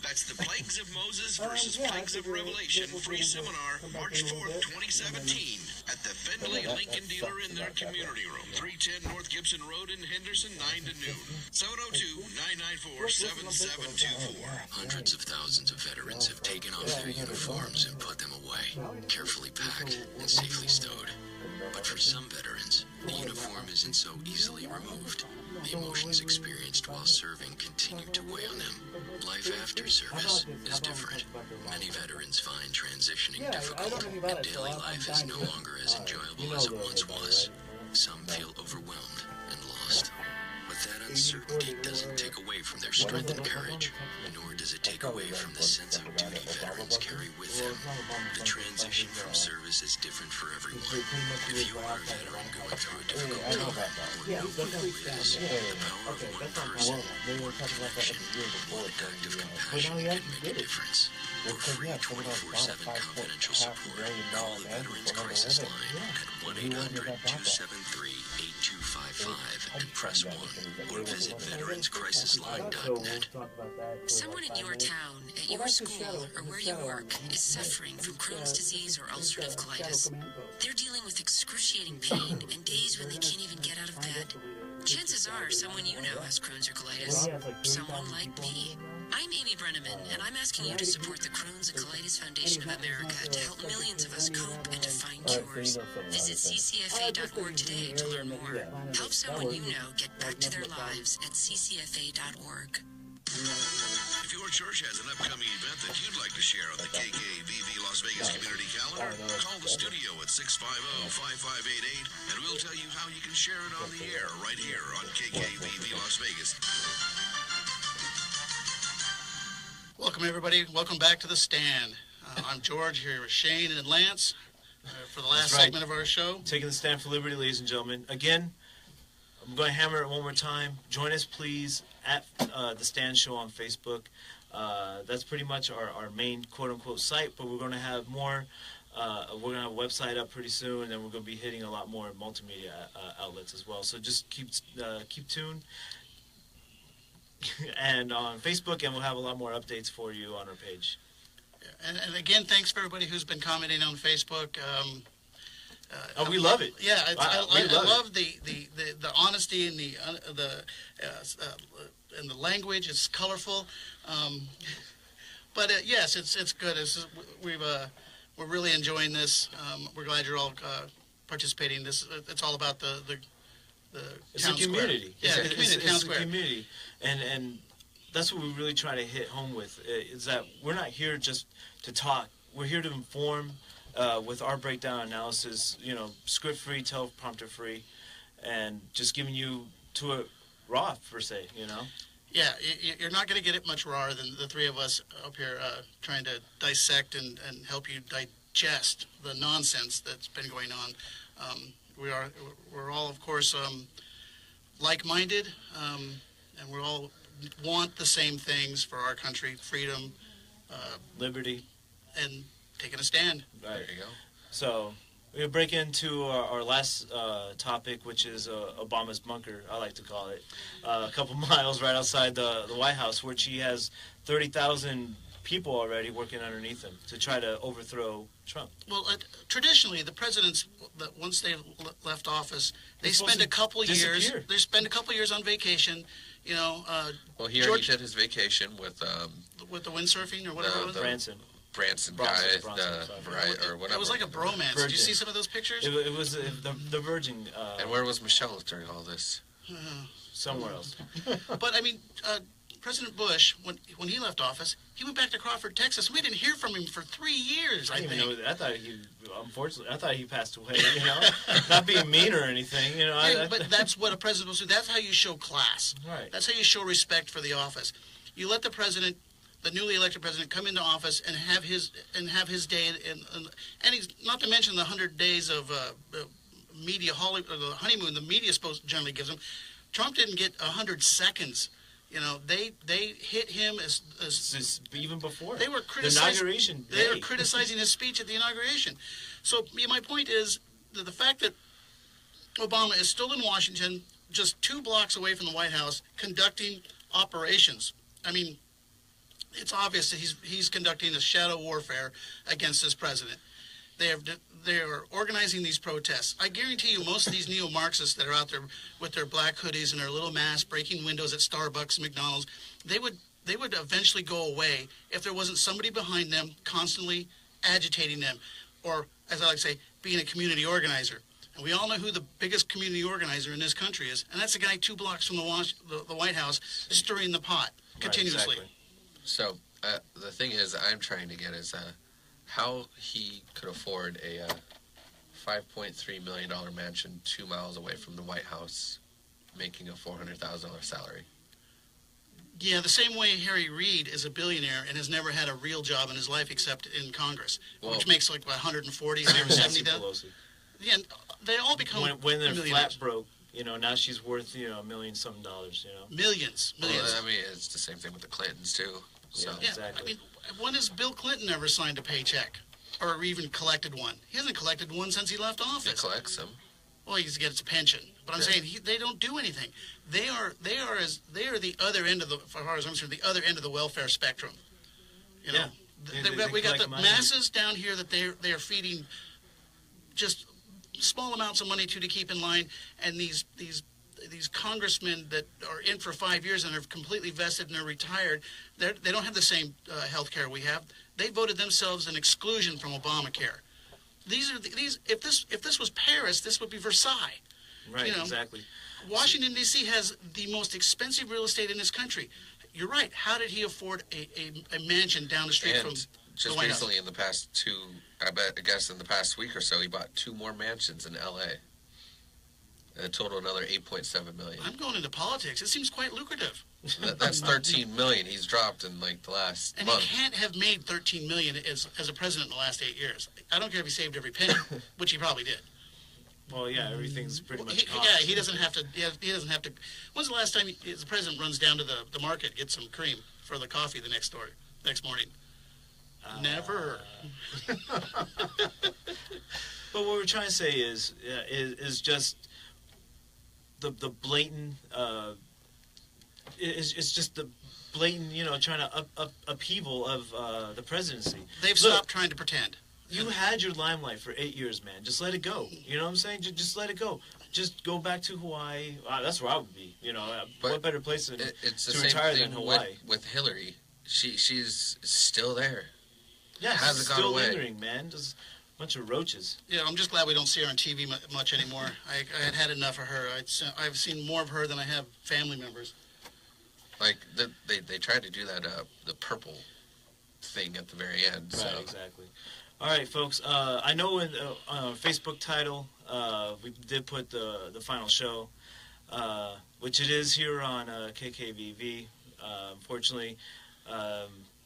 That's the Plagues of Moses versus Plagues of Revelation free seminar, March 4th, 2017, at the Findlay Lincoln Dealer in their community room, 310 North Gibson Road in Henderson, 9 to noon. 702-994-7724. Hundreds of thousands of veterans have taken off their uniforms and put them away, carefully packed and safely stowed. But for some veterans, the uniform isn't so easily removed. The emotions experienced while serving continue to weigh on them. Life after service is different. Many veterans find transitioning difficult, and daily life is no longer as enjoyable as it once was. Some feel overwhelmed and lost. But that uncertainty doesn't take away from their strength and courage, nor does it take away from the sense of duty veterans carry with them. The transition from service is different for everyone. If you are a veteran going through a difficult time, or know who it is, the power of one person, one connection, one act of compassion can make a difference. For free 24/7 confidential support, call the Veterans Crisis Line at 1-800-273-8255 and press 1, or visit veteranscrisisline.net. Someone in your town, at your school, or where you work is suffering from Crohn's disease or ulcerative colitis. They're dealing with excruciating pain and days when they can't even get out of bed. Chances are someone you know has Crohn's or colitis. Someone like me. I'm Amy Brenneman, and I'm asking you to support the Crohn's and Colitis Foundation of America to help millions of us cope and to find cures. Visit ccfa.org today to learn more. Help someone you know get back to their lives at ccfa.org. If your church has an upcoming event that you'd like to share on the KKVV Las Vegas community calendar, call the studio at 650-5588, and we'll tell you how you can share it on the air right here on KKVV Las Vegas. Welcome, everybody. Welcome back to The Stand. I'm George, here with Shane and Lance for the last segment of our show. Taking the stand for liberty, ladies and gentlemen. Again, I'm going to hammer it one more time. Join us, please, at The Stand Show on Facebook. That's pretty much our main quote-unquote site, but we're going to have more. We're going to have a website up pretty soon, and we're going to be hitting a lot more multimedia outlets as well. So just keep tuned. And on Facebook, and we'll have a lot more updates for you on our page. And again, thanks for everybody who's been commenting on Facebook. We love it. Yeah, I love the honesty and and the language. It's colorful, but yes, it's good. We're really enjoying this. We're glad you're all participating. It's all about the it's a community. Yeah, it's a community, and that's what we really try to hit home with. Is that we're not here just to talk. We're here to inform with our breakdown analysis. Script free, teleprompter free, and just giving you to it raw per se. Yeah, you're not going to get it much rawer than the three of us up here trying to dissect and help you digest the nonsense that's been going on. We're all, of course, like-minded, and we all want the same things for our country: freedom, liberty, and taking a stand. Right. There you go. So we'll break into our last topic, which is Obama's bunker, I like to call it, a couple miles right outside the White House, which he has 30,000 people already working underneath him to try to overthrow Trump. Well, traditionally, the presidents, once they left office, they spend a couple years. They spend a couple years on vacation. Well, he already did his vacation with the windsurfing or whatever. Branson guy, or whatever. It was like a bromance. Virgin. Did you see some of those pictures? It was the Virgin. And where was Michelle during all this? Somewhere else. But I mean, President Bush, when he left office, he went back to Crawford, Texas. We didn't hear from him for 3 years. I didn't even know that. I thought unfortunately, I thought he passed away. Not being mean or anything. But that's what a president will do. That's how you show class. Right. That's how you show respect for the office. You let the president, the newly elected president, come into office and have his day, and he's not to mention the 100 days of media the honeymoon the media generally gives him. Trump didn't get 100 seconds. They hit him as even before they were criticizing the inauguration. They were criticizing his speech at the inauguration. So my point is that the fact that Obama is still in Washington, just 2 blocks away from the White House, conducting operations. I mean, it's obvious that he's conducting a shadow warfare against this president. They are organizing these protests. I guarantee you most of these neo-Marxists that are out there with their black hoodies and their little masks breaking windows at Starbucks and McDonald's, they would eventually go away if there wasn't somebody behind them constantly agitating them, or, as I like to say, being a community organizer. And we all know who the biggest community organizer in this country is, and that's the guy 2 blocks from the White House stirring the pot continuously. Right, exactly. So the thing is, I'm trying to get is how he could afford a $5.3 million mansion 2 miles away from the White House, making a $400,000 salary. Yeah, the same way Harry Reid is a billionaire and has never had a real job in his life except in Congress, which makes like 140, 170,000. Yeah, they all become when they're flat broke. Now she's worth $1 million some dollars. Millions. Well, I mean, it's the same thing with the Clintons too. So. Yeah, exactly. I mean, when has Bill Clinton ever signed a paycheck, or even collected one? He hasn't collected one since he left office. He collects them. Well, he gets a pension, but I'm saying they don't do anything. They are the other end of the, as far as I'm concerned, the other end of the welfare spectrum. We got the masses down here that they are feeding just small amounts of money to keep in line, and these congressmen that are in for 5 years and are completely vested and are retired, they don't have the same health care we have. They voted themselves an exclusion from Obamacare. If this was Paris, this would be Versailles. Right, exactly. Washington, D.C. has the most expensive real estate in this country. You're right. How did he afford a mansion down the street from just recently, in the past I guess in the past week or so, he bought 2 more mansions in L.A. And a total another $8.7 million. I'm going into politics. It seems quite lucrative. That's $13 million he's dropped in like the last month. He can't have made $13 million as a president in the last 8 years. I don't care if he saved every penny, which he probably did. Well, yeah, everything's pretty much cost. Yeah, he doesn't have to. He doesn't have to. When's the last time the president runs down to the market, get some cream for the coffee the next morning? Never. But what we're trying to say is just the blatant. It's just the blatant, trying to upheaval of the presidency. They've stopped trying to pretend. You had your limelight for 8 years, man. Just let it go. You know what I'm saying? Just let it go. Just go back to Hawaii. That's where I would be. What better place to retire than Hawaii? With Hillary, she's still there. Yeah, hasn't still gone away. lingering, man. Just a bunch of roaches. Yeah, I'm just glad we don't see her on TV much anymore. I had enough of her. I've seen more of her than I have family members. Like they tried to do that the purple thing at the very end. Right, so. Exactly. All right, folks. I know in our Facebook title we did put the final show, which it is here on KKVV. Unfortunately,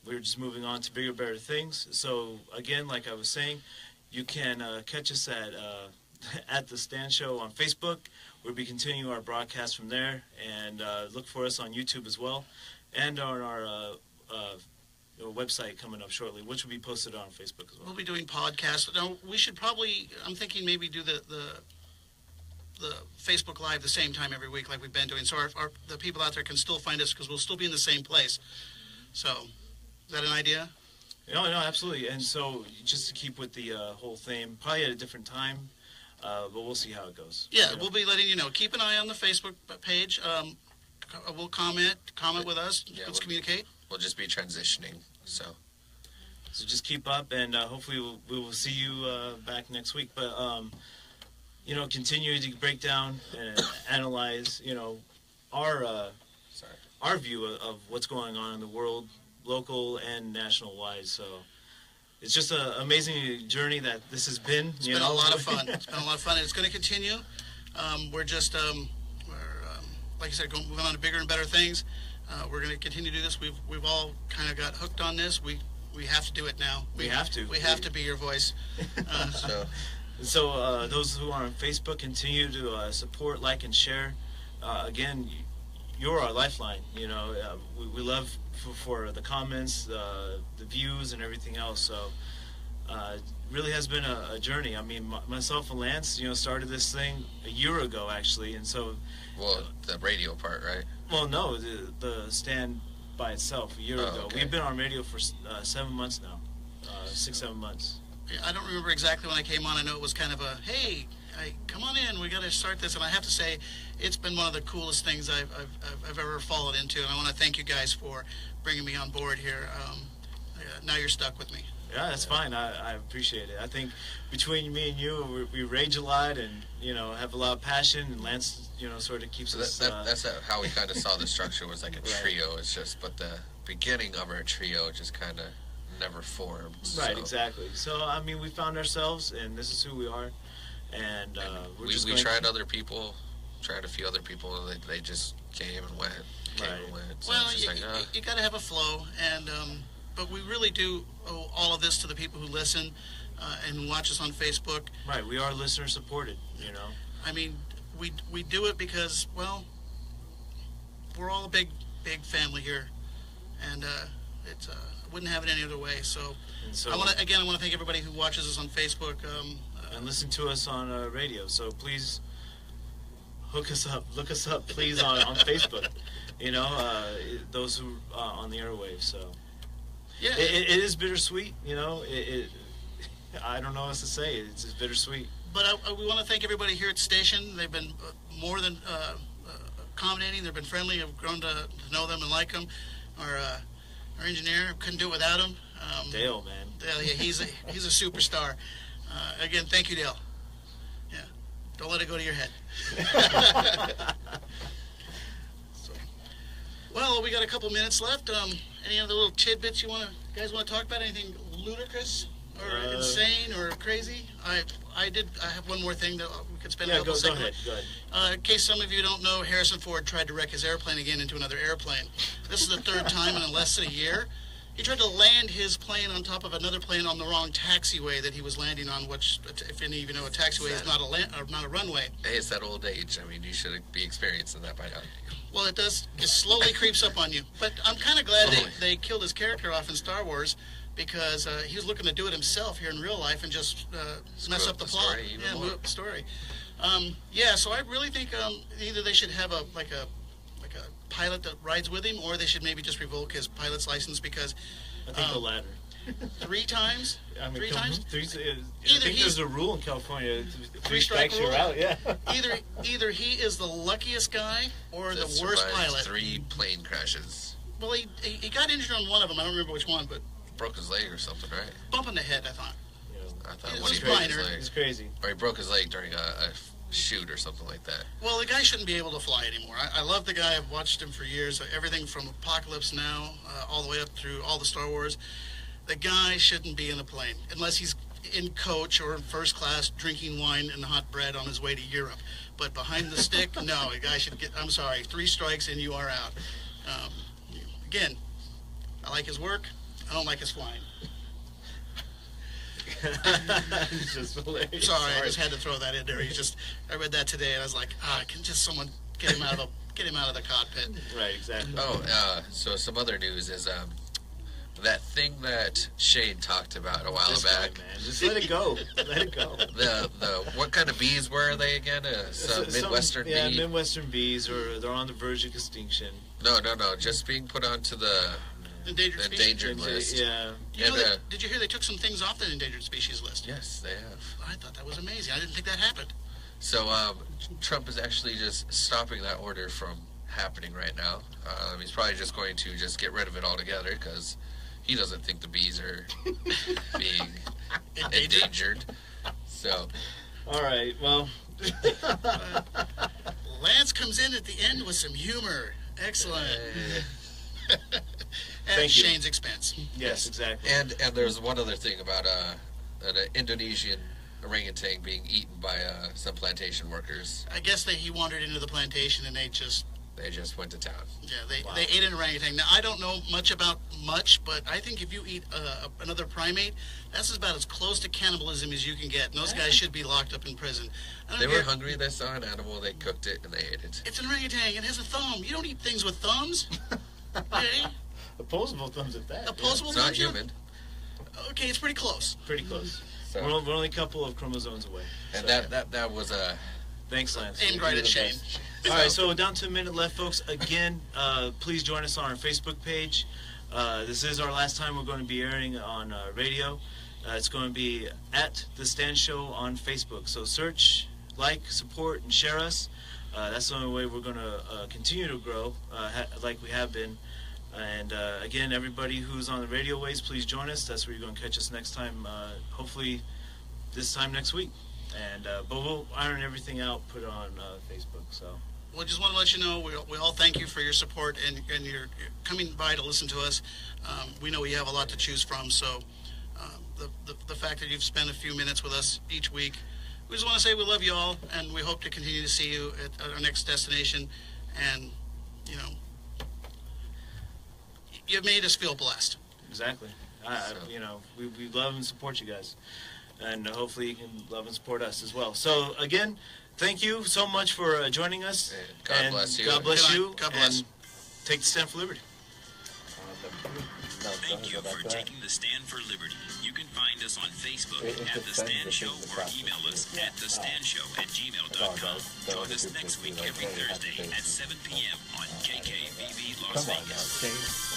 we're just moving on to bigger, better things. So again, like I was saying, you can catch us at the Stand Show on Facebook. We'll be continuing our broadcast from there, and look for us on YouTube as well, and on our website coming up shortly, which will be posted on Facebook as well. We'll be doing podcasts. Now, we should probably, I'm thinking maybe do the Facebook Live the same time every week like we've been doing, so the people out there can still find us because we'll still be in the same place. So, is that an idea? No, absolutely. And so, just to keep with the whole theme, probably at a different time, but we'll see how it goes. Yeah, we'll be letting you know. Keep an eye on the Facebook page. We'll comment with us. Yeah, let's communicate. We'll just be transitioning, so just keep up, and hopefully we will see you back next week. But continue to break down and analyze, our view of what's going on in the world, local and national wise. So it's just an amazing journey that this has been. It's been a lot of fun. It's been a lot of fun, and it's going to continue. We're just, like I said, moving on to bigger and better things. We're going to continue to do this. We've all kind of got hooked on this. We have to do it now. We have to be your voice. So those who are on Facebook, continue to support, like, and share. Again, you're our lifeline. We love for the comments, the views, and everything else. So it really has been a journey. I mean, myself and Lance, started this thing a year ago, actually, and so. Well, the radio part, right? Well, no, the stand by itself a year ago. Okay. We've been on radio for 7 months now, 6-7 months. I don't remember exactly when I came on. I know it was kind of a, hey, come on in, we got to start this. And I have to say, it's been one of the coolest things I've ever followed into. And I want to thank you guys for bringing me on board here. Now you're stuck with me. Yeah, that's fine. I appreciate it. I think between me and you, we rage a lot and, have a lot of passion. And Lance, sort of keeps us... That's how we kind of saw the structure was like a trio. It's just, but the beginning of our trio just kind of never formed. Right, so. Exactly. So, I mean, we found ourselves, and this is who we are. And we tried other people, tried a few other people, and they just came and went, and went. So well, it's just you got to have a flow, and but we really do owe all of this to the people who listen and watch us on Facebook. Right, we are listener supported, I mean, we do it because, well, we're all a big family here, and it's I wouldn't have it any other way. So I want to thank everybody who watches us on Facebook. And listen to us on radio. So please look us up, please, on Facebook. Those who on the airwaves. So yeah, it is bittersweet. I don't know what else to say. It's just bittersweet. But we want to thank everybody here at the station. They've been more than accommodating. They've been friendly. I've grown to know them and like them. Our engineer, couldn't do it without him. Dale, man. Dale, yeah, he's a superstar. Again, thank you, Dale. Yeah, don't let it go to your head. Well, we got a couple minutes left. Any other little tidbits you guys want to talk about? Anything ludicrous or insane or crazy? I have one more thing that we could spend a couple seconds. Go ahead. In case some of you don't know, Harrison Ford tried to wreck his airplane again into another airplane. This is the third time in less than a year. He tried to land his plane on top of another plane on the wrong taxiway that he was landing on, which, if any of you know, a taxiway is not a runway. Hey, it's that old age. I mean, you should be experiencing that by now. Well, it does. It slowly creeps up on you. But I'm kind of glad they killed his character off in Star Wars, because he was looking to do it himself here in real life and just mess up the plot. Move up the story. So I really think either they should have a pilot that rides with him, or they should maybe just revoke his pilot's license, because I think the latter. 3 times? I mean, 3 times? I think there's a rule in California. 3 strikes, rule. you're out. Yeah. Either he is the luckiest guy or the worst pilot. 3 plane crashes. Well, he got injured on one of them. I don't remember which one, but broke his leg or something, right? Bump in the head, I thought. I thought it when was he broke minor. his leg. It's crazy. Or he broke his leg during a shoot or something like that. Well, the guy shouldn't be able to fly anymore. I love the guy. I've watched him for years. Everything from Apocalypse Now all the way up through all the Star Wars. The guy shouldn't be in a plane unless he's in coach or in first class drinking wine and hot bread on his way to Europe. But behind the stick, no, a guy should get, I'm sorry, 3 strikes and you are out. Again, I like his work. I don't like his flying. It's just hilarious. Sorry, I just had to throw that in there. I read that today and I was like, can just someone get him out of the cockpit? Right, exactly. So some other news is that thing that Shane talked about a while back. Guy, man. Just let it go. Let it go. The what kind of bees were they again? Some Midwestern bee? Yeah, Midwestern bees, or they're on the verge of extinction. No. Just being put onto the endangered list. Yeah. Did you hear they took some things off the endangered species list? Yes, they have. I thought that was amazing. I didn't think that happened. So Trump is actually just stopping that order from happening right now. He's probably just going to just get rid of it altogether, because he doesn't think the bees are being endangered. So, all right. Well, Lance comes in at the end with some humor. Excellent. At Thank you. Shane's expense. Yes, exactly. And there's one other thing about an Indonesian orangutan being eaten by some plantation workers. I guess he wandered into the plantation and they just went to town. Yeah, they ate an orangutan. Now, I don't know much about much, but I think if you eat another primate, that's about as close to cannibalism as you can get. And those guys should be locked up in prison. They were hungry, they saw an animal, they cooked it, and they ate it. It's an orangutan. It has a thumb. You don't eat things with thumbs. Okay? Opposable thumbs at that. Opposable It's not thumbs? human. Okay, it's pretty close. Pretty close. So, We're only a couple of chromosomes away. and So, that was a... Thanks, Lance. Aimed right at Shane. All right, so down to a minute left, folks. Again, please join us on our Facebook page. This is our last time we're going to be airing on radio. It's going to be at The Stand Show on Facebook. So search, like, support, and share us. That's the only way we're going to continue to grow like we have been. And again, everybody who's on the radio waves, please join us. That's where you're going to catch us next time, hopefully this time next week. And but we'll iron everything out, put it on Facebook. So we just want to let you know we all thank you for your support and your coming by to listen to us. We know you have a lot to choose from, so the fact that you've spent a few minutes with us each week, we just want to say we love you all, and we hope to continue to see you at our next destination. And you've made us feel blessed. exactly, we love and support you guys. And hopefully you can love and support us as well. So, again, thank you so much for joining us. God bless you. God bless you. God bless. And take the stand for liberty. Thank you for taking the stand for liberty. You can find us on Facebook at The Stand Show or email us at thestandshow@gmail.com. Join us next week every Thursday at 7 p.m. on KKVB Las Vegas.